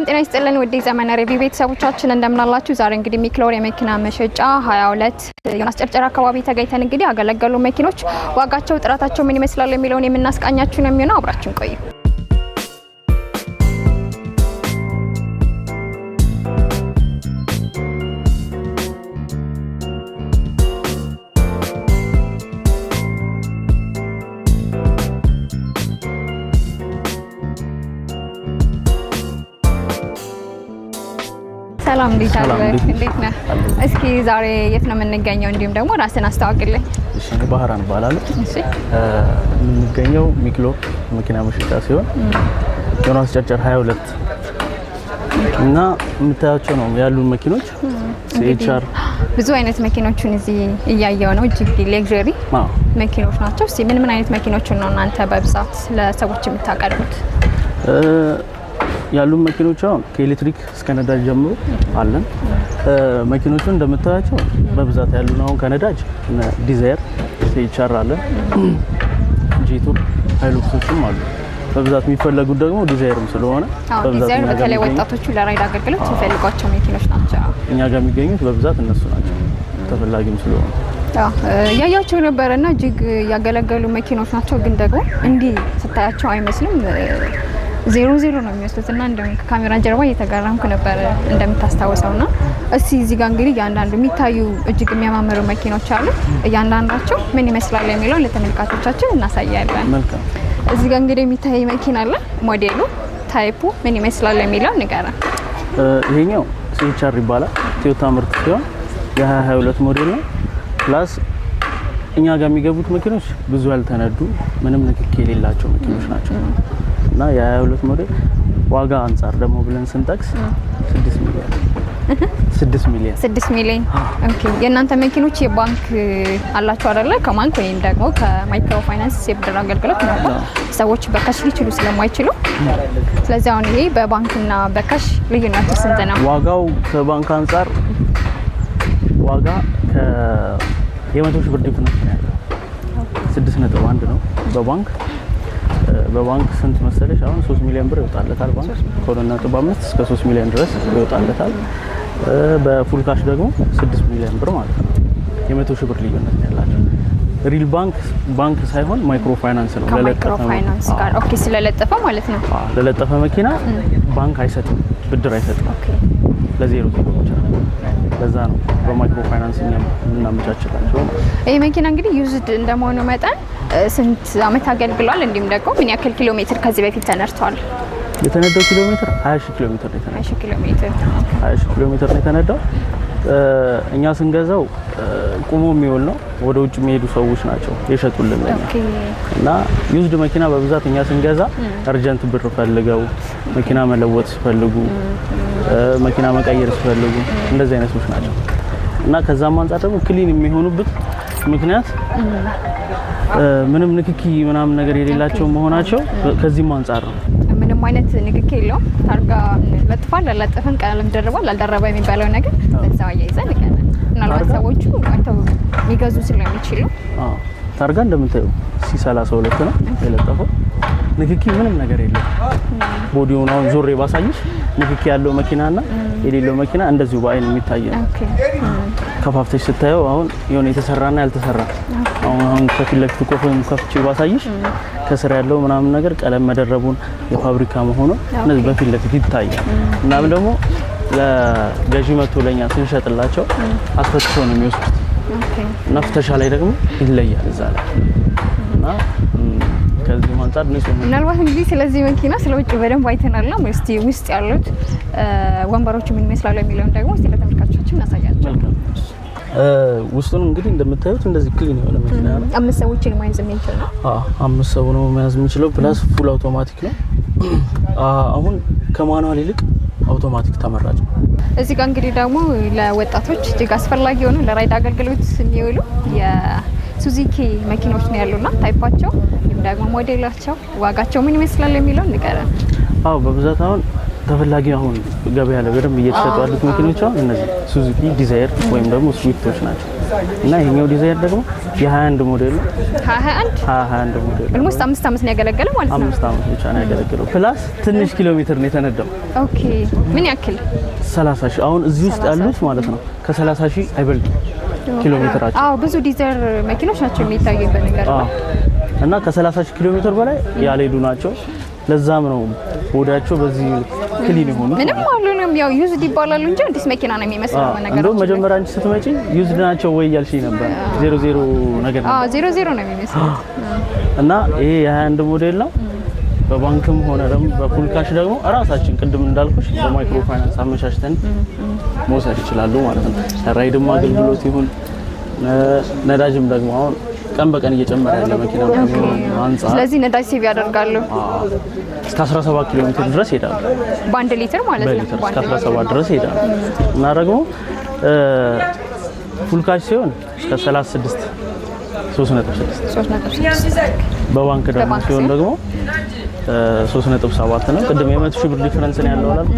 ሰላም ጤና ይስጥልን ወደ ዘመን ሪቪው ቤተሰቦቻችን እንደምናላችሁ። ዛሬ እንግዲህ ሚክሎር የመኪና መሸጫ 22 ዮናስ ጨርጨር አካባቢ ተገኝተን እንግዲህ ያገለገሉ መኪኖች ዋጋቸው ጥራታቸው ምን ይመስላል የሚለውን የምናስቃኛችሁ ነው የሚሆነው። አብራችን ቆዩ። ሰላም እንዴት ነህ? እስኪ ዛሬ የት ነው የምንገኘው? እንዲሁም ደግሞ ራስን አስተዋውቅልኝ። እሺ ባህራን እባላለሁ። እሺ የምንገኘው ሚክሎር መኪና መሸጫ ሲሆን ዮናስ ጨርጨር 22 እና የምታያቸው ነው ያሉ መኪኖች ሲኤችአር ብዙ አይነት መኪኖችን እዚህ እያየው ነው። እጅግ ሌክዠሪ መኪኖች ናቸው። እስቲ ምን አይነት መኪኖችን ነው እናንተ በብዛት ለሰዎች የምታቀርቡት? ያሉ መኪኖች አሁን ከኤሌክትሪክ እስከ ነዳጅ ጀምሮ አለን። መኪኖቹ እንደምታያቸው በብዛት ያሉ ነው። አሁን ከነዳጅ ዲዛይር ሲኤችአር አለ፣ ጂቱር ሃይሉክሶችም አሉ። በብዛት የሚፈለጉት ደግሞ ዲዛይርም ስለሆነ ዲዛይር በተለይ ወጣቶቹ ለራይድ አገልግሎት የሚፈልጓቸው መኪኖች ናቸው። እኛ ጋር የሚገኙት በብዛት እነሱ ናቸው፣ ተፈላጊም ስለሆነ ያያቸው ነበርና እጅግ ያገለገሉ መኪኖች ናቸው። ግን ደግሞ እንዲህ ስታያቸው አይመስልም፣ ዜሮ ነው የሚመስሉትና እንደም ካሜራ ጀርባ እየተጋራምኩ ነበር እንደምታስታውሰውና እስቲ እዚህ ጋር እንግዲህ ያንዳንዱ የሚታዩ እጅግ የሚያማምሩ መኪኖች አሉ። እያንዳንዳቸው ምን ይመስላል የሚለው ለተመልካቾቻችን እናሳያለን። መልካም። እዚህ ጋር እንግዲህ የሚታይ መኪና አለ። ሞዴሉ ታይፑ ምን ይመስላል የሚለው ንገረን። ይሄኛው ሲኤችአር ይባላል። ቶዮታ ምርት ሲሆን የ2022 ሞዴል ነው። ፕላስ እኛ ጋር የሚገቡት መኪኖች ብዙ ያልተነዱ ምንም ንክኪ የሌላቸው መኪኖች ናቸው እና የ22 ሞዴል ዋጋ አንፃር ደግሞ ብለን ስንጠቅስ 6 ሚሊዮን። ኦኬ። የእናንተ መኪኖች የባንክ አላችሁ አይደለ? ከባንክ ወይም ደግሞ ከማይክሮ ፋይናንስ የብድር አገልግሎት ነው። ሰዎች በካሽ ሊችሉ ስለማይችሉ ስለዚህ አሁን ይሄ በባንክና በካሽ ልዩነቱ ስንት ነው? ዋጋው ከባንክ አንፃር ዋጋ የ100 ሺህ ብር ዲፍረንስ ነው ያለው። 6.1 ነው በባንክ ስንት መሰለሽ? አሁን 3 ሚሊዮን ብር ይወጣለታል ባንክ ከ2.5 እስከ 3 ሚሊዮን ድረስ ይወጣለታል። በፉል ካሽ ደግሞ 6 ሚሊዮን ብር ማለት ነው። የ100 ሺህ ብር ልዩነት ነው ያላቸው። ሪል ባንክ ሳይሆን ማይክሮ ፋይናንስ ነው። ማይክሮ ፋይናንስ ጋር ኦኬ፣ ስለለጠፈ ማለት ነው። ለለጠፈ መኪና ባንክ አይሰጥም፣ ብድር አይሰጥም። ኦኬ፣ ለዜሮ ብቻ። ለዛ ነው በማይክሮ ፋይናንስ እናመቻችላቸው። ይሄ መኪና እንግዲህ ዩዝድ እንደመሆኑ መጠን ስንት አመት አገልግሏል? እንዲሁም ደግሞ ምን ያክል ኪሎ ሜትር ከዚህ በፊት ተነድቷል? የተነዳው ኪሎ ሜትር 20 ሺህ ኪሎ ሜትር ነው የተነዳው። 20 ሺህ ኪሎ ሜትር ነው የተነዳው። እኛ ስንገዛው ቁሞ የሚውል ነው። ወደ ውጭ የሚሄዱ ሰዎች ናቸው የሸጡልን እና ዩዝድ መኪና በብዛት እኛ ስንገዛ አርጀንት ብር ፈልገው መኪና መለወጥ ሲፈልጉ፣ መኪና መቀየር ሲፈልጉ እንደዚህ አይነት ሰዎች ናቸው እና ከዛም አንፃር ደግሞ ክሊን የሚሆኑበት ምክንያት ምንም ንክኪ ምናምን ነገር የሌላቸው መሆናቸው ከዚህም አንፃር ነው። ምንም አይነት ንክኪ የለውም። ታርጋ ለጥፋል አለጠፈን ቀለም ደርቧል አልደረባ የሚባለው ነገር በዛው አያይዘን ይገናል። ምናልባት ሰዎቹ አይተው የሚገዙ ስለሚችሉ ታርጋ እንደምታዩ C32 ነው የለጠፈው። ንክኪ ምንም ነገር የለም። ቦዲውን አሁን ዞሬ ባሳይሽ ንክኪ ያለው መኪናና የሌለው መኪና እንደዚሁ በአይን የሚታይ ነው። ከፋፍተሽ ስታየው አሁን የሆነ የተሰራና ያልተሰራ አሁን ከፊት ለፊት ኮፈን ከፍቼ ባሳይሽ ከስር ያለው ምናምን ነገር ቀለም መደረቡን የፋብሪካ መሆኑን እነዚህ በፊት ለፊት ይታያል። እናም ደግሞ ለገዢ መጥቶ ለኛ ስንሸጥላቸው አስፈትሸው ነው የሚወስዱት። እና ፍተሻ ላይ ደግሞ ይለያል እዛ ላይ እና ከዚህ አንፃር ነው። ምናልባት እንግዲህ ስለዚህ መኪና ስለውጭ በደንብ አይተናልና እስቲ ውስጥ ያሉት ወንበሮቹ ምን ይመስላሉ የሚለውን ደግሞ እስቲ ለተመልካቾቻችን እናሳያቸው። ውስጡን እንግዲህ እንደምታዩት እንደዚህ ክሊን የሆነ መኪና ነው። 5 ሰዎችን መያዝ የሚችል ነው። 5 ሰው ነው መያዝ የሚችለው። ፕላስ ፉል አውቶማቲክ ነው። አሁን ከማኑዋል ይልቅ አውቶማቲክ ተመራጭ ነው። እዚህ ጋር እንግዲህ ደግሞ ለወጣቶች እጅግ አስፈላጊ የሆኑ ለራይድ አገልግሎት የሚውሉ የሱዙኪ መኪኖች ነው ያሉና ታይፓቸው ደግሞ ሞዴላቸው ዋጋቸው ምን ይመስላል የሚለው ንገረን። በብዛት አሁን ተፈላጊ አሁን ገበያ ላይ በደንብ እየተሸጡ ያሉት መኪኖች አሁን እነዚህ ሱዙኪ ዲዛይር ወይም ደግሞ ስዊፍቶች ናቸው። እና ይሄኛው ዲዛይር ደግሞ የ21 ሞዴል ነው። 21 ሞዴል ኦልሞስት 5 አመት ነው ያገለገለው ማለት ነው። 5 አመት ብቻ ነው ያገለገለው። ፕላስ ትንሽ ኪሎ ሜትር ነው የተነዳው። ኦኬ ምን ያክል? 30 ሺህ። አሁን እዚህ ውስጥ ያሉት ማለት ነው ከ30 ሺህ አይበልጡም ኪሎ ሜትራቸው። አዎ ብዙ ዲዛይር መኪኖች ናቸው የሚታዩኝ በነገር ነው። እና ከ30 ሺህ ኪሎ ሜትር በላይ ያልሄዱ ናቸው። ለዛም ነው ወዳቸው በዚህ ክሊን ሆኖ ምንም አሉንም ያው ዩዝድ ይባላሉ እንጂ አዲስ መኪና ነው የሚመስለው ነገር። እንደው መጀመሪያ አንቺ ስትመጪ ዩዝድ ናቸው ወይ ያልሽኝ ነበር። 00 ነገር ነው። 00 ነው የሚመስለው። እና ይሄ የ21 ሞዴል ነው። በባንክም ሆነ ደግሞ በፉል ካሽ ደግሞ እራሳችን ቅድም እንዳልኩሽ በማይክሮ ፋይናንስ አመቻችተን መውሰድ ይችላሉ ማለት ነው። ራይድም አገልግሎት ይሁን ነዳጅም ደግሞ አሁን ቀን በቀን እየጨመረ ያለ መኪና ነው አንጻር። ስለዚህ ነዳጅ ሴቭ ያደርጋሉ። እስከ 17 ኪሎ ሜትር ድረስ ይሄዳሉ። በአንድ ሊትር ማለት ነው። እስከ 17 ድረስ ይሄዳሉ። እና ደግሞ ፉል ካሽ ሲሆን እስከ 36 3.6 በባንክ ደግሞ ሲሆን ደግሞ 3.7 ነው። ቅድም የመቶ ሺህ ብር ዲፈረንስ ነው ያለው አይደል?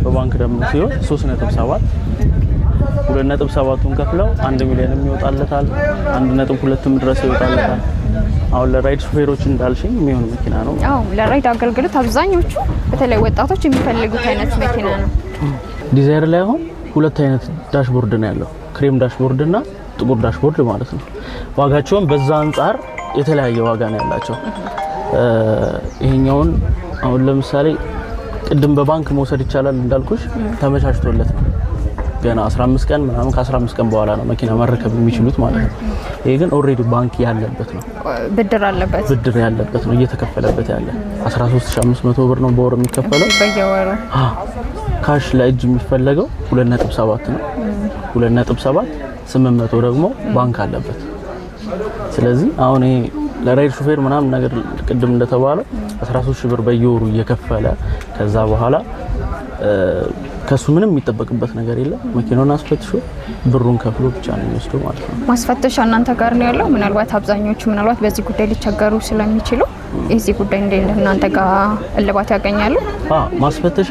በባንክ ደግሞ ሲሆን 3.7 2.7ቱን ከፍለው 1 ሚሊዮን የሚወጣለታል። 1.2 ድረስ ይወጣለታል። አሁን ለራይድ ሹፌሮች እንዳልሽኝ የሚሆን መኪና ነው። አዎ ለራይድ አገልግሎት አብዛኞቹ በተለይ ወጣቶች የሚፈልጉት አይነት መኪና ነው። ዲዛይር ላይ አሁን ሁለት አይነት ዳሽቦርድ ነው ያለው፣ ክሬም ዳሽቦርድ እና ጥቁር ዳሽቦርድ ማለት ነው። ዋጋቸውም በዛ አንጻር የተለያየ ዋጋ ነው ያላቸው። ይሄኛውን አሁን ለምሳሌ ቅድም በባንክ መውሰድ ይቻላል እንዳልኩሽ ተመቻችቶለት ነው። ገና 15 ቀን ምናምን ከ15 ቀን በኋላ ነው መኪና መረከብ የሚችሉት ማለት ነው። ይሄ ግን ኦሬዲ ባንክ ያለበት ነው፣ ብድር ያለበት ነው እየተከፈለበት ያለ 13500 ብር ነው በወር የሚከፈለው በየወሩ። ካሽ ለእጅ የሚፈለገው 2.7 ነው። 2.7 800 ደግሞ ባንክ አለበት። ስለዚህ አሁን ይሄ ለራይድ ሹፌር ምናምን ነገር ቅድም እንደተባለው 13000 ብር በየወሩ እየከፈለ ከዛ በኋላ ከሱ ምንም የሚጠበቅበት ነገር የለም። መኪናውን አስፈትሾ ብሩን ከፍሎ ብቻ ነው የሚወስደው ማለት ነው። ማስፈተሻ እናንተ ጋር ነው ያለው። ምናልባት አብዛኞቹ በዚህ ጉዳይ ሊቸገሩ ስለሚችሉ እዚህ ጉዳይ እናንተ ጋር እልባት ያገኛሉ። ማስፈተሻ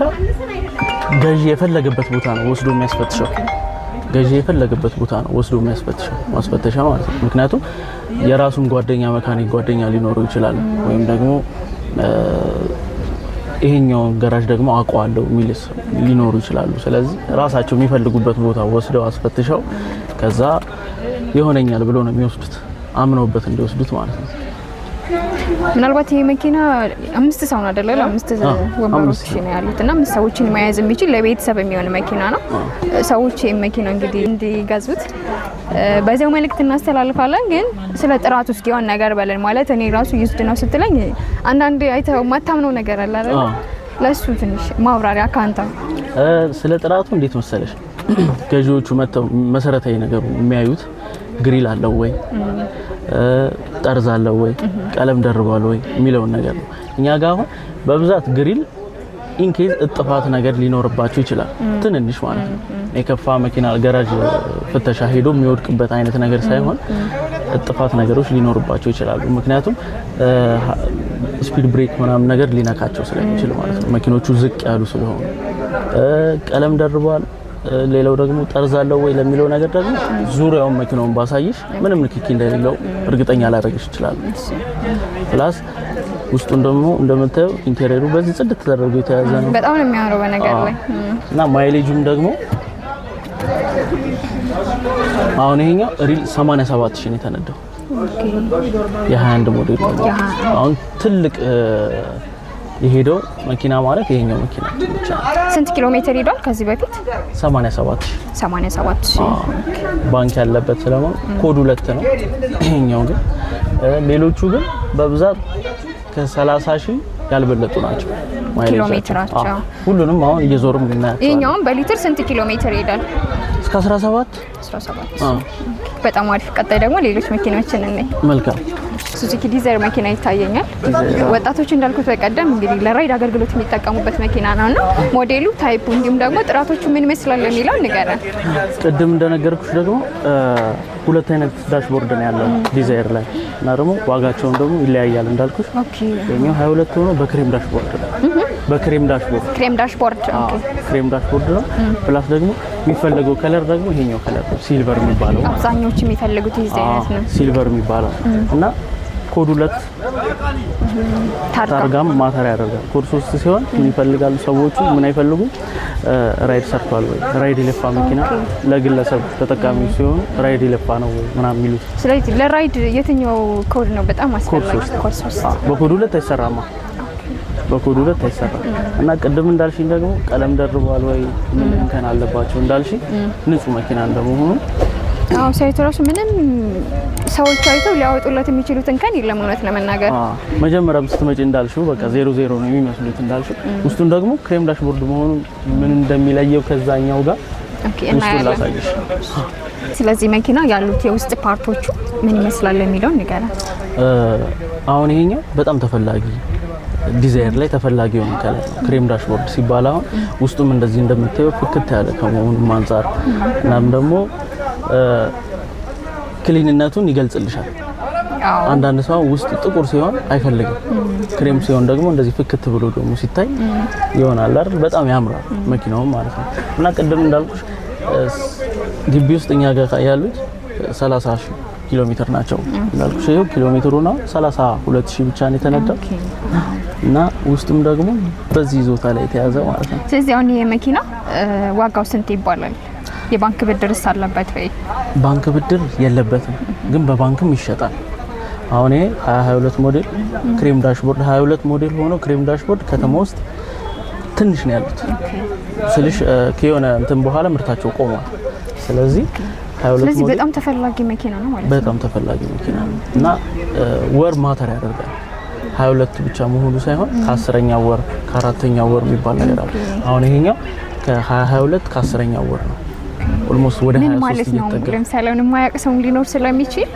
ገዢ የፈለገበት ቦታ ነው ወስዶ የሚያስፈትሸው። ማስፈተሻ ማለት ነው። ምክንያቱም የራሱን ሜካኒክ ጓደኛ ሊኖረው ይችላል፣ ወይም ደግሞ ይሄኛውን ገራጅ ደግሞ አውቀዋለሁ የሚልስ ሊኖሩ ይችላሉ። ስለዚህ ራሳቸው የሚፈልጉበት ቦታ ወስደው አስፈትሸው ከዛ ይሆነኛል ብሎ ነው የሚወስዱት፣ አምነውበት እንዲወስዱት ማለት ነው። ምናልባት ይሄ መኪና 5 ሰው ነው አይደል? 5 ወንበሮች ነው ያሉት እና 5 ሰዎችን መያዝ የሚችል ለቤተሰብ የሚሆን መኪና ነው። ሰዎች ይሄ መኪና እንግዲህ እንዲገዙት በዚያው መልእክት እናስተላልፋለን። ግን ስለ ጥራቱ እስኪ የሆነ ነገር በለን ማለት እኔ ራሱ ዩዝድ ነው ስትለኝ አንዳንድ አይተው ማታምነው ነገር አለ አይደል? ለሱ ትንሽ ማብራሪያ ካንተ። ስለ ጥራቱ እንዴት መሰለሽ ገዢዎቹ መተው መሰረታዊ ነገሩ የሚያዩት ግሪል አለው ወይ፣ ጠርዝ አለው ወይ፣ ቀለም ደርቧል ወይ የሚለውን ነገር ነው። እኛ ጋር አሁን በብዛት ግሪል ኢንኬዝ እጥፋት ነገር ሊኖርባቸው ይችላል፣ ትንንሽ ማለት ነው። የከፋ መኪና ገራጅ ፍተሻ ሄዶ የሚወድቅበት አይነት ነገር ሳይሆን እጥፋት ነገሮች ሊኖርባቸው ይችላሉ። ምክንያቱም ስፒድ ብሬክ ምናምን ነገር ሊነካቸው ስለሚችል ማለት ነው። መኪኖቹ ዝቅ ያሉ ስለሆኑ ቀለም ደርቧል። ሌላው ደግሞ ጠርዝ አለው ወይ ለሚለው ነገር ደግሞ ዙሪያውን መኪናውን ባሳይሽ ምንም ንክኪ እንደሌለው እርግጠኛ ላደርግሽ ይችላል። ፕላስ ውስጡን ደግሞ እንደምታየው ኢንቴሪየሩ በዚህ ጽድት ተደርጎ የተያዘ ነው። በጣም ነው የሚያምረው በነገር ላይ እና ማይሌጁም ደግሞ አሁን ይሄኛው ሪል 87 ሺህ ነው የተነዳው። የ21 ሞዴል ነው። አሁን ትልቅ የሄደው መኪና ማለት ይሄኛው መኪና ብቻ። ስንት ኪሎ ሜትር ሄዷል ከዚህ በፊት? 87 ሺህ ባንክ ያለበት ስለሆነ ኮድ 2 ነው ይሄኛው። ግን ሌሎቹ ግን በብዛት ከ30 ሺህ ያልበለጡ ናቸው ኪሎ ሜትራቸው። ሁሉንም አሁን እየዞርም እናያቸው። ይሄኛው በሊትር ስንት ኪሎ ሜትር ይሄዳል? እስከ 17 በጣም አሪፍ። ቀጣይ ደግሞ ሌሎች መኪናዎችን እንይ። መልካም። ሱዙኪ ዲዛይር መኪና ይታየኛል። ወጣቶች እንዳልኩት በቀደም እንግዲህ ለራይድ አገልግሎት የሚጠቀሙበት መኪና ነውና ሞዴሉ፣ ታይፑ እንዲሁም ደግሞ ጥራቶቹ ምን ይመስላል የሚለው ንገረን። ቅድም እንደነገርኩሽ ደግሞ ሁለት አይነት ዳሽቦርድ ነው ያለው ዲዛይር ላይ እና ደግሞ ዋጋቸውን ደግሞ ይለያያል እንዳልኩሽ። ኦኬ የኛው 22 ሆኖ በክሬም ዳሽቦርድ ነው። በክሬም ዳሽቦርድ ክሬም ዳሽቦርድ ነው። ፕላስ ደግሞ የሚፈለገው ከለር ደግሞ ይሄኛው ከለር ነው፣ ሲልቨር የሚባለው። አብዛኞቹ የሚፈልጉት ይሄ አይነት ነው፣ ሲልቨር የሚባለው እና ኮድ 2 ታርጋም ማተር ያደርጋል። ኮድ 3 ሲሆን የሚፈልጋሉ ሰዎቹ ምን አይፈልጉም፣ ራይድ ሰርቷል ወይ ራይድ የለፋ መኪና ለግለሰብ ተጠቃሚ ሲሆን ራይድ የለፋ ነው ምናምን የሚሉት። ስለዚህ ለራይድ የትኛው ኮድ ነው በጣም አስፈላጊ? ኮድ 3 በኮድ 2 አይሰራማ፣ በኮድ 2 አይሰራም። እና ቅድም እንዳልሽኝ ደግሞ ቀለም ደርቧል ወይ ምን እንከን አለባቸው እንዳልሽኝ ንጹህ መኪና እንደመሆኑ አዎ ሳይቱ ራሱ ምንም ሰዎች አይተው ሊያወጡለት የሚችሉት እንከን የለም። እውነት ለመናገር መጀመሪያም ስትመጪ እንዳልሽው በቃ 00 ነው የሚመስሉት እንዳልሽው። ውስጡን ደግሞ ክሬም ዳሽቦርድ መሆኑ ምን እንደሚለየው ከዛኛው ጋር ውስጡን ላሳይሽ። ስለዚህ መኪና ያሉት የውስጥ ፓርቶቹ ምን ይመስላል የሚለው ንገረን። አሁን ይሄኛው በጣም ተፈላጊ ዲዛይር ላይ ተፈላጊ የሆነ ከለር ነው። ክሬም ዳሽቦርድ ሲባል አሁን ውስጡም እንደዚህ እንደምታየው ፍክት ያለ ከመሆኑም አንፃር እናም ደግሞ ክሊንነቱን ይገልጽልሻል። አንዳንድ ሰው ውስጥ ጥቁር ሲሆን አይፈልግም፣ ክሬም ሲሆን ደግሞ እንደዚህ ፍክት ብሎ ደግሞ ሲታይ ይሆናል አይደል? በጣም ያምራል መኪናውም ማለት ነው። እና ቅድም እንዳልኩሽ ግቢ ውስጥ እኛ ጋር ያሉት 30,000 ኪሎ ሜትር ናቸው እንዳልኩሽ። ይሄው ኪሎ ሜትሩ ነው 32,000 ብቻ ነው የተነዳው እና ውስጥም ደግሞ በዚህ ይዞታ ላይ የተያዘ ማለት ነው። ስለዚህ አሁን ይሄ መኪና ዋጋው ስንት ይባላል? የባንክ ብድርስ አለበት ወይ? ባንክ ብድር የለበትም፣ ግን በባንክም ይሸጣል። አሁን ይሄ 22 ሞዴል ክሬም ዳሽቦርድ 22 ሞዴል ሆኖ ክሬም ዳሽቦርድ ከተማ ውስጥ ትንሽ ነው ያሉት ስልሽ ከሆነ እንትን በኋላ ምርታቸው ቆሟል። ስለዚህ 22 ሞዴል በጣም ተፈላጊ መኪና ነው ማለት ነው። በጣም ተፈላጊ መኪና ነው እና ወር ማተር ያደርጋል። 22 ብቻ መሆኑ ሳይሆን ከ10ኛ ወር ከ4ኛ ወር የሚባል ነገር አለ። አሁን ይሄኛው ከ22 ከ10ኛ ወር ነው። ኦልሞስት ወደ 23 ማለት ነው። ለምሳሌ አሁን የማያውቅ ሰው ሊኖር ስለሚችል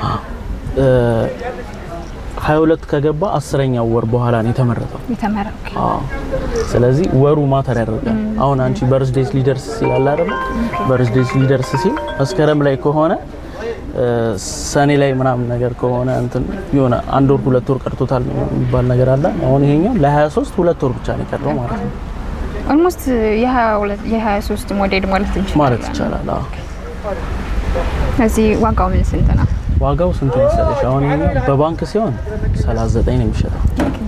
22 ከገባ 10ኛው ወር በኋላ ነው የተመረጠው። ስለዚህ ወሩ ማተር ያደርጋል። አሁን አንቺ በርዝዴስ ሊደርስ ሲል አለ አይደል? በርዝዴስ ሊደርስ ሲል መስከረም ላይ ከሆነ ሰኔ ላይ ምናምን ነገር ከሆነ እንትን የሆነ 1 ወር 2 ወር ቀርቶታል የሚባል ነገር አለ። አሁን ይሄኛው ለ23 2 ወር ብቻ ነው የቀረው ማለት ነው። ኦልሞስት የ23 ሞዴል ማለት ይቻላል። አዎ። እዚህ ዋጋው ምን ስንት ነው? ዋጋው ስንት መሰለሽ? አሁን ይሄ በባንክ ሲሆን 39 ነው የሚሸጠው።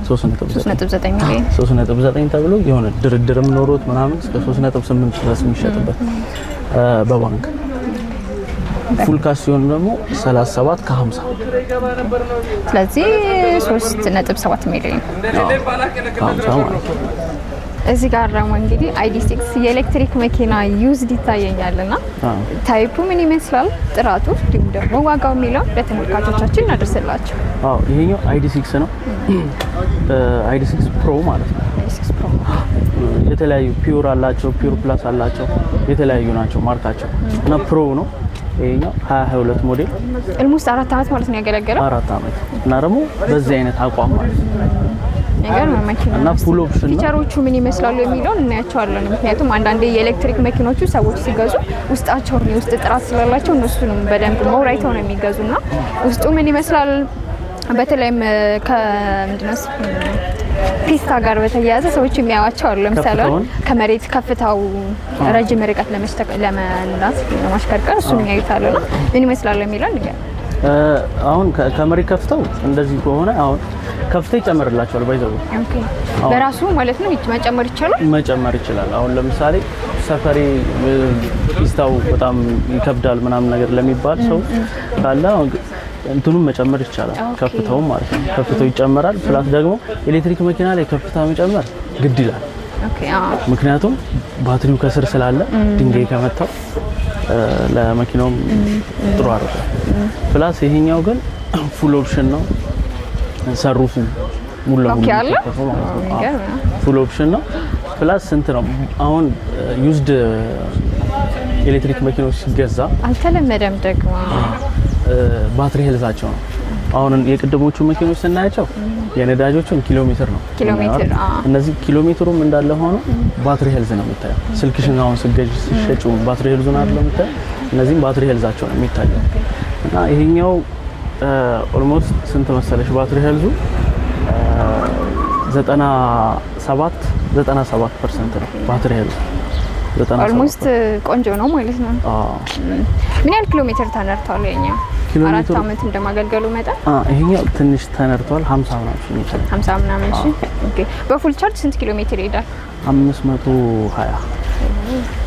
3.9 ሚሊዮን 3.9 ተብሎ የሆነ ድርድርም ኖሮት ምናምን እስከ 3.8 ድረስ የሚሸጥበት በባንክ። ፉል ካሽ ሲሆን ደግሞ 37 ከ50። ስለዚህ 3.7 ሚሊዮን ማለት ነው። እዚህ ጋር ደግሞ እንግዲህ ID6 የኤሌክትሪክ መኪና ዩዝድ ይታየኛልና ታይፑ ምን ይመስላል፣ ጥራቱ እንዲሁም ደግሞ ዋጋው የሚለው ለተመልካቾቻችን እናደርስላቸው። አዎ ይሄኛው ID6 ነው። ID6 ፕሮ ማለት ነው። ID6 ፕሮ የተለያዩ ፒውር አላቸው፣ ፒውር ፕላስ አላቸው፣ የተለያዩ ናቸው ማርካቸው እና ፕሮ ነው። ይሄኛው 22 ሞዴል ኦልሞስት 4 አመት ማለት ነው ያገለገለው። 4 አመት እና ደግሞ በዚህ አይነት አቋም ማለት ነው ነገር መኪና እና ፉል ኦፕሽን ነው። ፊቸሮቹ ምን ይመስላሉ የሚለውን እናያቸዋለን። ምክንያቱም አንዳንዴ የኤሌክትሪክ መኪኖቹ ሰዎች ሲገዙ ውስጣቸውን የውስጥ ጥራት ስላላቸው እነሱንም በደንብ ሞራይተው ነው የሚገዙና ውስጡ ምን ይመስላል በተለይም ከምንድነው ፒስታ ጋር በተያያዘ ሰዎች የሚያዩዋቸው አሉ። ለምሳሌ ከመሬት ከፍታው ረጅም ርቀት ለመንዳት ለማሽከርከር እሱን ያዩታልና ምን ይመስላል የሚለውን ነገር አሁን ከመሬት ከፍታው እንደዚህ ከሆነ አሁን ከፍታ ይጨምርላቸዋል። ባይዘው ኦኬ በራሱ ማለት ነው መጨመር ይችላል። መጨመር ይችላል። አሁን ለምሳሌ ሰፈሪ ፒስታው በጣም ይከብዳል ምናምን ነገር ለሚባል ሰው ካለ እንትኑን መጨመር ይቻላል። ከፍታው ማለት ነው ከፍታው ይጨመራል። ፕላስ ደግሞ ኤሌክትሪክ መኪና ላይ ከፍታ መጨመር ግድ ይላል። ኦኬ ምክንያቱም ባትሪው ከስር ስላለ ድንጋይ ከመታው ለመኪናውም ጥሩ አይደለም። ፕላስ ይሄኛው ግን ፉል ኦፕሽን ነው። ሰሩፍ ሙሉ ለሙሉ ተከፈው ማለት ነው። ፉል ኦፕሽን ነው። ፕላስ ስንት ነው አሁን ዩዝድ ኤሌክትሪክ መኪኖች ሲገዛ አልተለመደም ደግሞ ባትሪ ሄልዛቸው ነው። አሁን የቅድሞቹ መኪኖች ስናያቸው የነዳጆቹን ኪሎ ሜትር ነው። እነዚህ ኪሎ ሜትሩም እንዳለ ሆኖ ባትሪ ሄልዝ ነው የሚታየው። ስልክሽን አሁን ስገጅ ሲሸጩ ባትሪ ሄልዙን አይደለም የሚታየው። እነዚህም ባትሪ ሄልዛቸው ነው የሚታየው እና ይሄኛው ኦልሞስት ስንት መሰለሽ ባትሪ ሄልዙ 97% ነው ባትሪ ሄልዙ። ኦልሞስት ቆንጆ ነው ማለት ነው። ምን ያህል ኪሎ ሜትር ተነርቷል? የኛው 4 አመት እንደማገልገሉ መጣ። ይሄኛው ትንሽ ተነርቷል። 50 ምናምን ይችላል። 50 ምናምን። እሺ ኦኬ። በፉል ቻርጅ ስንት ኪሎ ሜትር ይሄዳል? 520።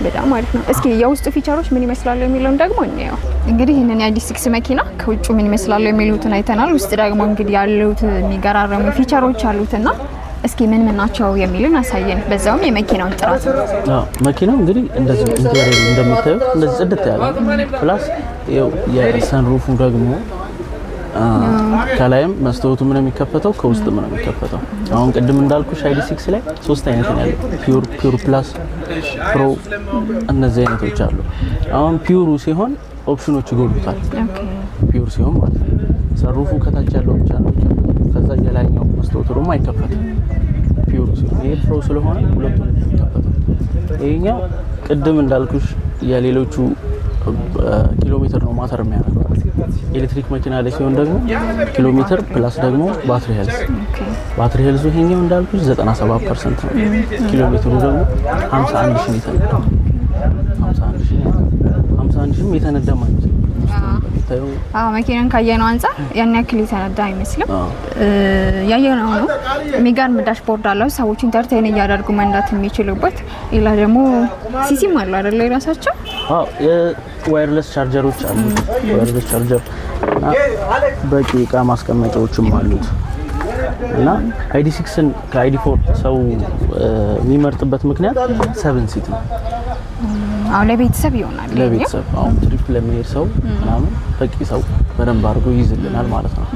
በጣም አሪፍ ነው። እስኪ የውስጡ ፊቸሮች ምን ይመስላሉ የሚለውን ደግሞ እንየው። እንግዲህ ይሄንን የአይዲ6 መኪና ከውጭ ምን ይመስላሉ የሚሉትን አይተናል። ውስጥ ደግሞ እንግዲህ ያሉት የሚገራረሙ ፊቸሮች አሉትና እስኪ ምን ናቸው የሚሉን አሳየን። በዛውም የመኪናውን ጥራት ነው። መኪናው እንግዲህ እንደዚህ ኢንቴሪየር እንደምታዩት እንደዚህ ጽድት ያለ ፕላስ የሰንሩፉ ደግሞ ከላይም መስታወቱ ምን የሚከፈተው ከውስጥ ምን የሚከፈተው። አሁን ቅድም እንዳልኩሽ አይዲ6 ላይ 3 አይነት ነው ያለው፣ ፒውር ፕላስ፣ ፕሮ፣ እነዚህ አይነቶች አሉ። አሁን ፒውሩ ሲሆን ኦፕሽኖች ይጎሉታል። ፒውር ሲሆን ማለት ነው ሰንሩፉ ከታች ያለው ብቻ ነው፣ ከዛ የላይኛው መስታወቱ ደግሞ አይከፈትም። ፒውር ሲሆን ይሄ ፕሮ ስለሆነ ሁለቱም ይከፈታል። ይሄኛው ቅድም እንዳልኩሽ የሌሎቹ ኪሎ ሜትር ነው ማተር የሚያደርገው። ኤሌክትሪክ መኪና ላይ ሲሆን ደግሞ ኪሎ ሜትር ፕላስ ደግሞ ባትሪ ሄልዝ። ባትሪ ሄልዙ ይሄኛው እንዳልኩሽ 97% ነው። ኪሎ ሜትሩ ደግሞ 51,000 ነው የተነዳው። 51,000 የተነዳ ማለት ነው። መኪናን ካየነው አንፃር ያን ያክል የተነዳ አይመስልም። ያየነው ነው። የሚገርም ዳሽቦርድ አለው፣ ሰዎች ኢንተርቴይን እያደረጉ መንዳት የሚችሉበት። ሌላ ደግሞ ሲሲም አለ አይደል? የራሳቸው የዋየርለስ ቻርጀሮች አሉ። ዋየርለስ ቻርጀር እና በቂ እቃ ማስቀመጫዎችም አሉት እና አይዲ6ን ከአይዲ4 ሰው የሚመርጥበት ምክንያት 7 ሲት ነው። አሁን ለቤተሰብ ይሆናል። ለቤተሰብ አሁን ትሪፕ ለሚሄድ ሰው ምናምን በቂ ሰው በደንብ አድርጎ ይይዝልናል ማለት ነው።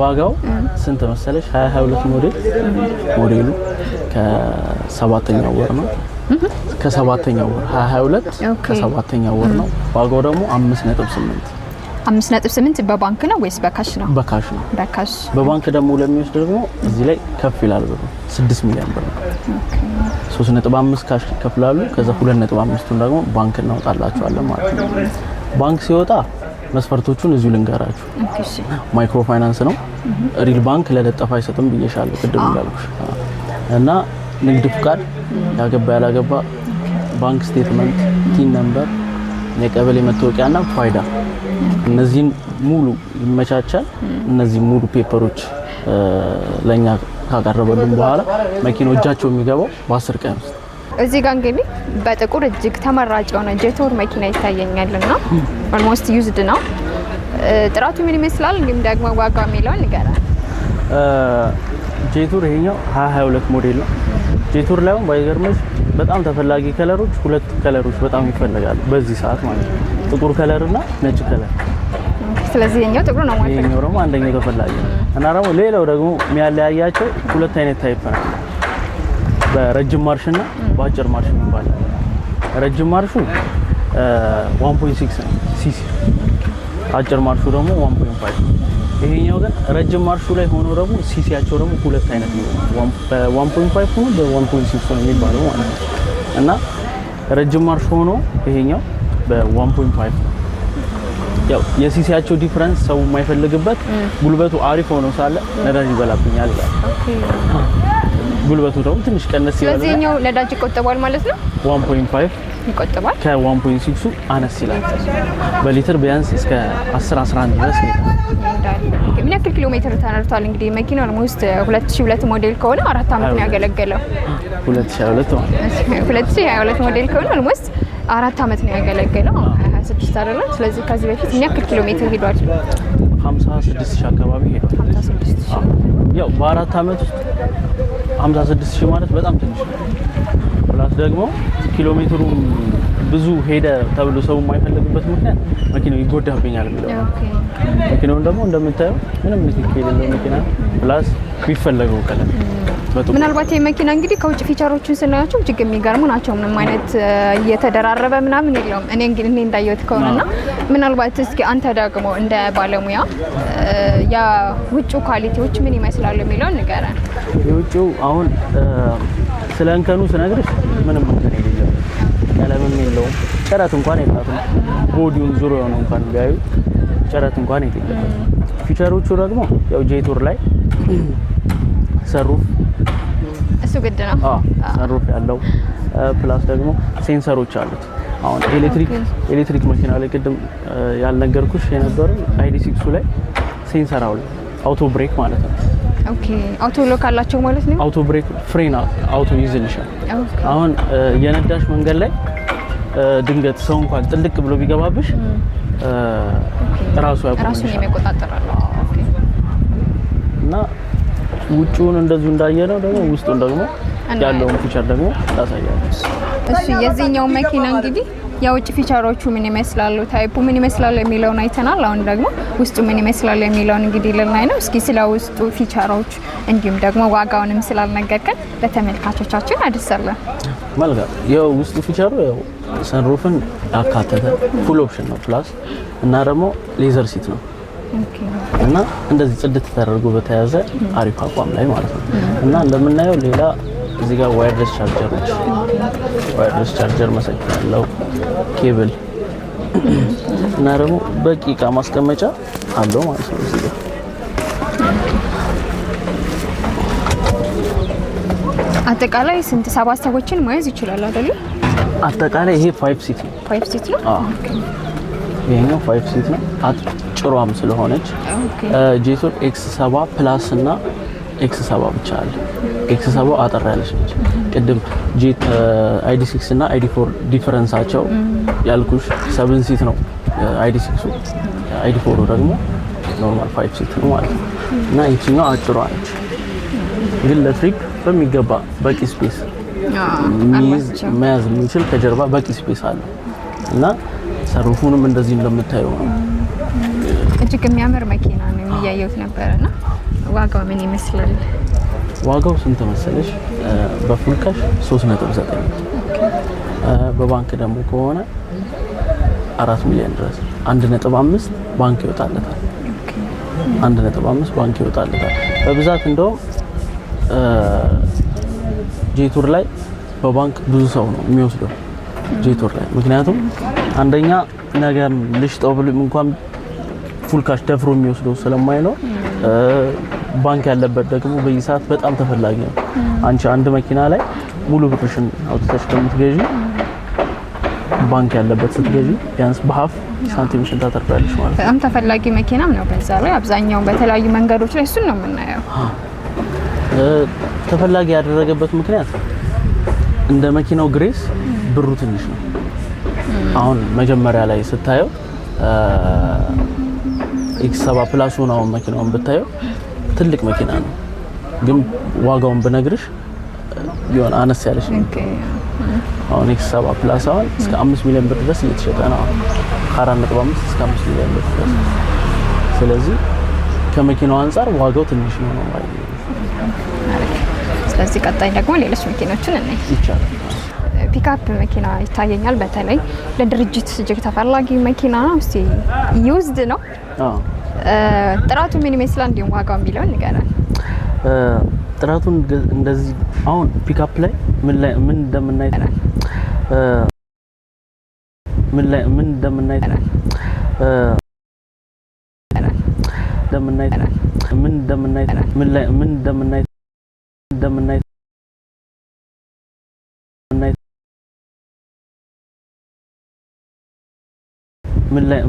ዋጋው ስንት መሰለሽ? 2022 ሞዴሉ ከ7ኛው ወር ነው። ከ7ኛው ወር 2022 ከ7ኛው ወር ነው። ዋጋው ደግሞ 5.8 በባንክ ነው ወይስ በካሽ ነው? በካሽ ነው። በካሽ። በባንክ ደግሞ ለሚወስድ ደግሞ እዚህ ላይ ከፍ ይላል ብሩ 6 ሚሊዮን ብር ነው። 3.5 ካሽ ይከፍላሉ። ከዛ 2.5ቱን ደግሞ ባንክ እናወጣላቸዋለን ማለት ነው። ባንክ ሲወጣ መስፈርቶቹን እዚሁ ልንገራችሁ። ማይክሮ ፋይናንስ ነው። ሪል ባንክ ለለጠፋ አይሰጥም ብዬሻለሁ ቅድም እንዳልኩሽ። እና ንግድ ፍቃድ፣ ያገባ ያላገባ፣ ባንክ ስቴትመንት፣ ቲን ነምበር፣ የቀበሌ መታወቂያና ፋይዳ፣ እነዚህን ሙሉ ይመቻቻል። እነዚህ ሙሉ ፔፐሮች ለኛ ካቀረበልን በኋላ መኪናው እጃቸው የሚገባው በ10 ቀን ውስጥ። እዚህ ጋር እንግዲህ በጥቁር እጅግ ተመራጭ የሆነ ጄቶር መኪና ይታየኛልና ኦልሞስት ዩዝድ ነው። ጥራቱ ምን ይመስላል? እንግዲህ ደግሞ ዋጋ የሚለውን ንገራል። ጄቶር ይሄኛው 2022 ሞዴል ነው። ጄቶር ላይ ባይገርምሽ በጣም ተፈላጊ ከለሮች 2 ከለሮች በጣም ይፈልጋሉ በዚህ ሰዓት ማለት ነው፣ ጥቁር ከለር እና ነጭ ከለር። ስለዚህ ይሄኛው ጥቁር ነው ማለት ነው። ይሄኛው ደግሞ አንደኛው ተፈላጊ ነው እና ደግሞ ሌላው ደግሞ የሚያለያያቸው 2 አይነት ታይፕ ነው፣ በረጅም ማርሽ እና በአጭር ማርሽ ይባላል። ረጅም ማርሹ 1.6 ነው ሲሲ፣ አጭር ማርሹ ደግሞ 1.5 ነው። ይሄኛው ግን ረጅም ማርሹ ላይ ሆኖ ደግሞ ሲሲያቸው ደግሞ 2 አይነት ነው፣ በ1.5 ሆኖ በ1.6 ነው የሚባለው ማለት ነው። እና ረጅም ማርሹ ሆኖ ይሄኛው በ1.5 ነው። ያው የሲሲያቸው ዲፈረንስ ሰው የማይፈልግበት ጉልበቱ አሪፍ ሆኖ ሳለ ነዳጅ ይበላብኛል ይላል። ጉልበቱ ደግሞ ትንሽ ቀነስ ይላል። ስለዚህ ነው ነዳጅ ይቆጥባል ማለት ነው። 1.5 ይቆጥባል። ከ1.6 አነስ ይላል። በሊትር ቢያንስ እስከ 10-11 ድረስ ይሄዳል። ምን ያክል ኪሎ ሜትር ተነርቷል? እንግዲህ መኪናው ኦልሞስት 2002 ሞዴል ከሆነ 4 አመት ነው ያገለገለው። 2022 ሞዴል ከሆነ ኦልሞስት 4 አመት ነው ያገለገለው። 26 አይደለም። ስለዚህ ከዚህ በፊት ምን ያክል ኪሎ ሜትር ሄዷል? 56,000 አካባቢ ሄዷል። 56,000 ያው በ4 አመት ውስጥ 56,000 ማለት በጣም ትንሽ ነው። ፕላስ ደግሞ ኪሎ ሜትሩ ብዙ ሄደ ተብሎ ሰው የማይፈልግበት ምክንያት መኪናው ይጎዳብኛል የሚለው። መኪናውን ደግሞ እንደምታየው ምንም ንክኪ የሌለው መኪና ፕላስ የሚፈለገው ቀለም ምናልባት የመኪና እንግዲህ ከውጭ ፊቸሮችን ስናያቸው እጅግ የሚገርሙ ናቸው። ምንም አይነት እየተደራረበ ምናምን የለውም። እኔ እንዳየሁት ከሆነና ምናልባት እስኪ አንተ ደግሞ እንደ ባለሙያ ያ ውጭ ኳሊቲዎች ምን ይመስላሉ የሚለውን ንገረን። የውጭው አሁን ስለ እንከኑ ስነግርሽ ምንም እንከን የለውም። ቀለምም የለውም፣ ጨረት እንኳን የላትም። ቦዲውን ዙሪያውን እንኳን ቢያዩ ጨረት እንኳን የለውም። ፊቸሮቹ ደግሞ ያው ጄቱር ላይ ሰሩፍ እሱ ግድ ነው። ሰሩፍ ያለው ፕላስ ደግሞ ሴንሰሮች አሉት። አሁን ኤሌክትሪክ መኪና ላይ ቅድም ያልነገርኩሽ የነበረው ID6 ላይ ሴንሰር አለ፣ አውቶ ብሬክ ማለት ነው። ኦኬ አውቶ ሎክ አላቸው ማለት ነው። አውቶ ብሬክ ፍሬን አውቶ ይዝልሻል። አሁን የነዳሽ መንገድ ላይ ድንገት ሰው እንኳን ጥልቅ ብሎ ቢገባብሽ ራሱ የሚቆጣጠራል። ኦኬ እና ውጪውን እንደዚሁ እንዳየነው ደግሞ ውስጡን ደግሞ ያለውን ፊቸር ደግሞ ታሳያለች። እሺ የዚህኛው መኪና እንግዲህ የውጭ ፊቸሮቹ ምን ይመስላሉ፣ ታይፑ ምን ይመስላል የሚለውን አይተናል። አሁን ደግሞ ውስጡ ምን ይመስላል የሚለውን እንግዲህ ልናይ ነው። እስኪ ስለ ውስጡ ፊቸሮች እንዲሁም ደግሞ ዋጋውንም ስላልነገርከን ለተመልካቾቻችን አድርሰልን። መልካም። ያው ውስጡ ፊቸሩ ያው ሰንሩፍን ያካተተ ፉል ኦፕሽን ነው ፕላስ እና ደግሞ ሌዘር ሲት ነው እና እንደዚህ ጽድት ተደርጎ በተያዘ አሪፍ አቋም ላይ ማለት ነው። እና እንደምናየው ሌላ እዚህ ጋር ዋየርለስ ቻርጀር መሰኪያ ያለው ኬብል እና ደግሞ በቂ እቃ ማስቀመጫ አለው ማለት ነው። እዚህ ጋር አጠቃላይ ስንት 7 ሰዎችን መያዝ ይችላል አይደል? አጠቃላይ ይሄ 5 ሲት ነው። 5 ሲት ነው። ኦኬ ይሄኛው 5 ሲት ነው። አጭሯም ስለሆነች ጄቱር X7 ፕላስ እና X7 ብቻ አለ። X7 አጠር ያለች ነች። ቅድም ID6 እና ID4 ዲፈረንሳቸው ያልኩሽ 7 ሲት ነው ID6ሱ፣ ID4 ደግሞ ኖርማል 5 ሲት ነው ማለት ነው። እና ይቺኛው አጭሯ ነች፣ ግን ለትሪፕ በሚገባ በቂ ስፔስ መያዝ የሚችል ከጀርባ በቂ ስፔስ አለ እና ሰሩፉንም እንደዚህ እንደምታየው ነው። እጅግ የሚያምር መኪና ነው የሚያየውት ነበርና ዋጋው ምን ይመስላል? ዋጋው ስንት መሰለሽ? በፉል ካሽ 3.9 በባንክ ደግሞ ከሆነ 4 ሚሊዮን ድረስ 1.5 ባንክ ይወጣለታል። 1.5 ባንክ ይወጣለታል። በብዛት እንደውም ጄቱር ላይ በባንክ ብዙ ሰው ነው የሚወስደው ጄቱር ላይ። ምክንያቱም አንደኛ ነገር ልሽጠው ብሎ እንኳን ፉል ካሽ ደፍሮ የሚወስደው ስለማይኖር፣ ባንክ ያለበት ደግሞ በየሰዓት በጣም ተፈላጊ ነው። አንቺ አንድ መኪና ላይ ሙሉ ብርሽን አውጥተሽ ከምትገዢ ባንክ ያለበት ስትገዢ ቢያንስ በሀፍ ሳንቲምሽን ታተርፋለሽ ማለት ነው። በጣም ተፈላጊ መኪናም ነው። በዛ ላይ አብዛኛው በተለያዩ መንገዶች ላይ እሱን ነው የምናየው። ተፈላጊ ያደረገበት ምክንያት እንደ መኪናው ግሬስ ብሩ ትንሽ ነው። አሁን መጀመሪያ ላይ ስታየው X7 ፕላስ ነው መኪናውን ብታየው ትልቅ መኪና ነው፣ ግን ዋጋውን ብነግርሽ ቢሆን አነስ ያለሽ ነው። አሁን X7 ፕላስ አሁን እስከ 5 ሚሊዮን ብር ድረስ እየተሸጠ ነው። 4.5 እስከ 5 ሚሊዮን ብር ድረስ። ስለዚህ ከመኪናው አንፃር ዋጋው ትንሽ ነው ማለት ነው። ስለዚህ ቀጣይ ደግሞ ሌሎች መኪኖችን እናይ ይቻላል። ፒካፕ መኪና ይታየኛል። በተለይ ለድርጅት እጅግ ተፈላጊ መኪና ነው። እስቲ ዩዝድ ነው። ጥራቱ ምን ይመስላል እንዲሁም ዋጋው የሚለውን ንገረን። ጥራቱን እንደዚህ አሁን ፒካፕ ላይ ምን እንደምናይ ምን ላይ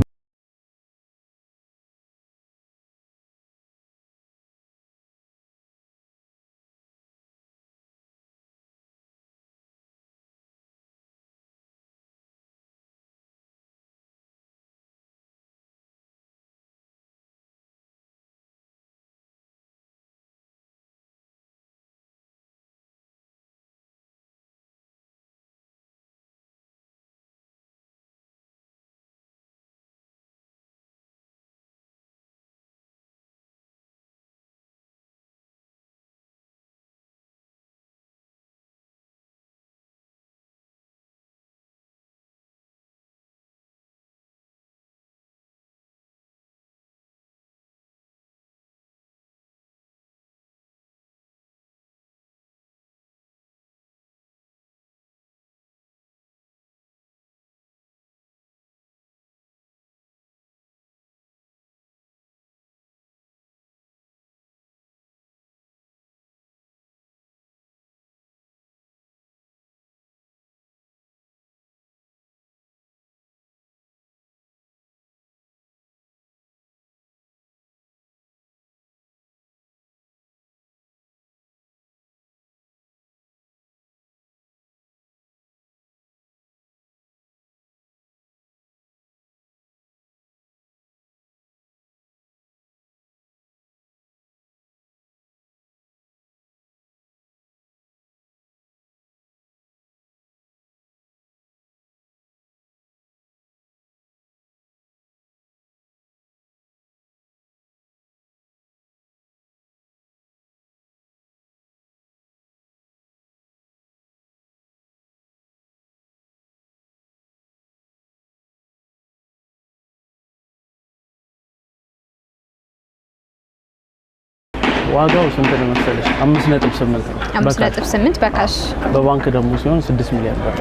ዋጋው ስንት ነው መሰለሽ? 5.8 ነው። 5.8 በካሽ። በባንክ ደግሞ ሲሆን 6 ሚሊዮን ብር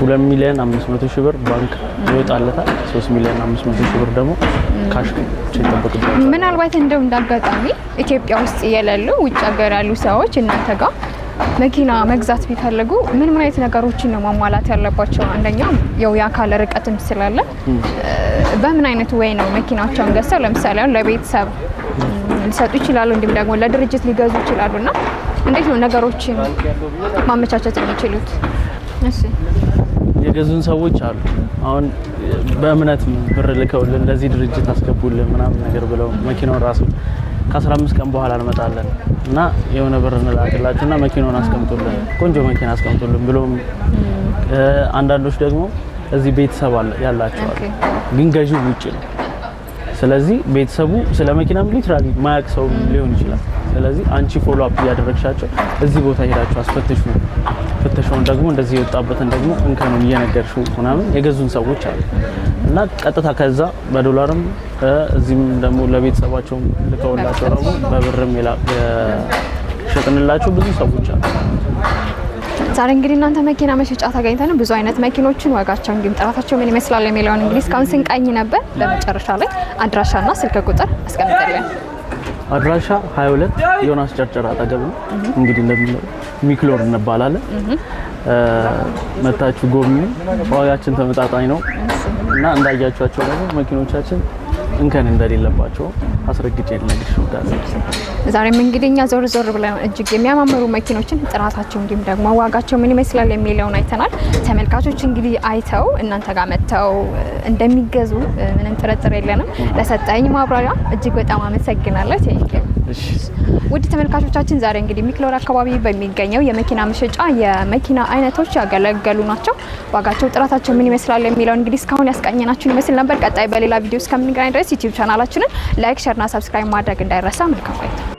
2 ሚሊዮን 500 ሺህ ብር ባንክ ይወጣለታል። 3 ሚሊዮን 500 ሺህ ብር ደግሞ ካሽ ይጠበቅበታል። ምናልባት እንደው እንዳጋጣሚ ኢትዮጵያ ውስጥ የሌሉ ውጭ ሀገር ያሉ ሰዎች እናንተ ጋር መኪና መግዛት ቢፈልጉ ምን አይነት ነገሮችን ነው ማሟላት ያለባቸው? አንደኛው ያው የአካል ርቀትም ስላለ በምን አይነት ወይ ነው መኪናቸውን ገዝተው ለምሳሌ ለቤተሰብ ሊሰጡ ይችላሉ፣ እንዲሁም ደግሞ ለድርጅት ሊገዙ ይችላሉና እንዴት ነው ነገሮችን ማመቻቸት የሚችሉት? እሺ የገዙን ሰዎች አሉ። አሁን በእምነት ብር ልከውልን ለዚህ ድርጅት አስገቡልን ምናምን ነገር ብለው መኪናውን ራሱ ከ15 ቀን በኋላ እንመጣለን እና የሆነ ብር እንላክላችሁና መኪናውን አስቀምጡልን፣ ቆንጆ መኪና አስቀምጡልን ብሎም አንዳንዶች ደግሞ እዚህ ቤተሰብ ያላቸው አሉ፣ ግን ገዢው ውጪ ነው። ስለዚህ ቤተሰቡ ስለ መኪናም ሊትራሊ ማያቅ ሰው ሊሆን ይችላል። ስለዚህ አንቺ ፎሎ አፕ እያደረግሻቸው እዚህ ቦታ ሄዳችሁ አስፈትሹ፣ ፍተሻውን ደግሞ እንደዚህ የወጣበትን ደግሞ እንከኑን እየነገርሽው ምናምን የገዙን ሰዎች አሉ እና ቀጥታ ከዛ በዶላርም እዚህም ደግሞ ለቤተሰባቸው ልከውላቸው ደግሞ በብርም የሸጥንላቸው ብዙ ሰዎች አሉ። ዛሬ እንግዲህ እናንተ መኪና መሸጫ ተገኝተን ብዙ አይነት መኪኖችን ዋጋቸው እንዲሁም ጥራታቸው ምን ይመስላል የሚለውን እንግዲህ እስካሁን ስንቃኝ ነበር። በመጨረሻ ላይ አድራሻና ስልክ ቁጥር አስቀምጠልን። አድራሻ 22 ዮናስ ጨርጨር አጠገብ ነው። እንግዲህ እንደምንለው ሚክሎር እንባላለን። መታችሁ ጎብኙ። ዋጋችን ተመጣጣኝ ነው እና እንዳያችኋቸው ደግሞ መኪኖቻችን እንከን እንደሌለባቸው አስረግጬ ልነግርሽ እወዳለሁ። ዛሬም እንግዲህ እኛ ዞር ዞር ብለን እጅግ የሚያማምሩ መኪኖችን ጥራታቸው እንዲሁም ደግሞ ዋጋቸው ምን ይመስላል የሚለውን አይተናል። ተመልካቾች እንግዲህ አይተው እናንተ ጋር መጥተው እንደሚገዙ ምንም ጥርጥር የለንም። ለሰጠኝ ማብራሪያ እጅግ በጣም አመሰግናለሁ። እሺ ውድ ተመልካቾቻችን ዛሬ እንግዲህ ሚክሎር አካባቢ በሚገኘው የመኪና መሸጫ የመኪና አይነቶች ያገለገሉ ናቸው። ዋጋቸው ጥራታቸው ምን ይመስላል የሚለው እንግዲህ እስካሁን ያስቃኘናችሁን ይመስል ነበር። ቀጣይ በሌላ ቪዲዮ እስከምንገናኝ ድረስ ዩቲዩብ ቻናላችንን ላይክ፣ ሼር እና ሰብስክራይብ ማድረግ እንዳይረሳ። መልካም ቆይታ